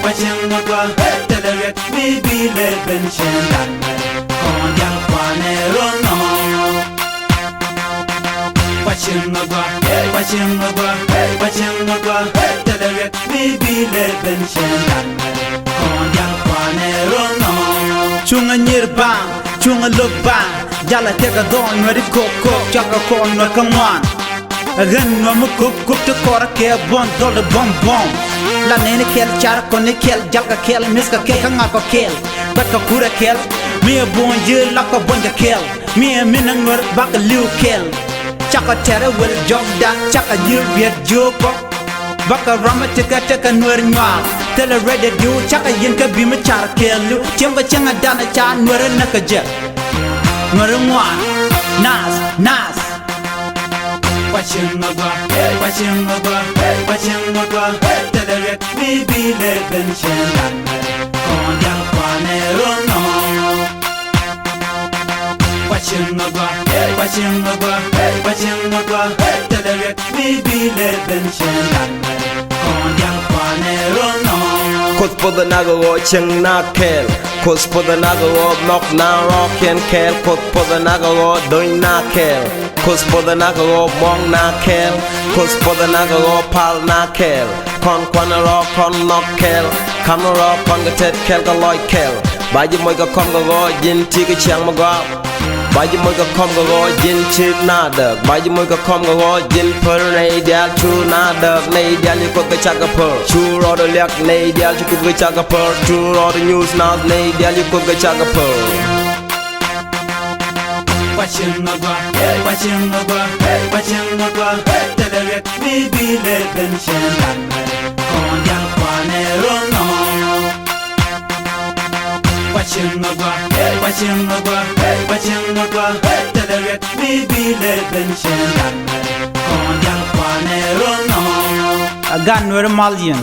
Wachingwa, Televet, we be living Shendan. Con Yapanero, no. Wachingwa, Televet, we be living Shendan. Con Yapanero, no. Chunga Nirba, Chunga Luba, Jala take a don, ready coco, Chaka corn, no come on. Again, no more cook to Korake, bon, dollar bomb. La nene kel char con kel jalka kel miska kel kanga ko kel bat ka kura kel mi bonje la ko bonja kel mi minangor bak liu kel chaka tere wel jogda chaka jir biet joko baka rama tika nur nyal tele ready do chaka yin ka bi ma char kel lu chemba chenga dana cha nur na ka je nur ngwa nas Wachingwa, Televet, we be living Shendan. Con Yapanero, no. Wachingwa, Televet, we be living Shendan. Con Yapanero, no. Cause for the nago cheng na kel, cause for the nago knock na rock and kel, cause for the nago doing na kel. Cause for the nago bong na kel, cause for the nago pal na kel. Con rock con knock kel, come rock con the tet kel ga loy kel. Ba ji moy ga con go jin ti ga chang ma ga. Ba ji moy ga com go jin chi na de. Ba ji moy ga com go jin per nei dia chu na de nei dia ni ko ga cha ga per. Chu ro de lek nei dia chu ga cha ga per. Chu ro de news na nei dia ni ko ga cha ga per. Wachingwa, Televet, we be living Shendan. Con Yapanero, no. Wachingwa, Televet, we be living Shendan. Con Yapanero, no. Agan, we're Malian.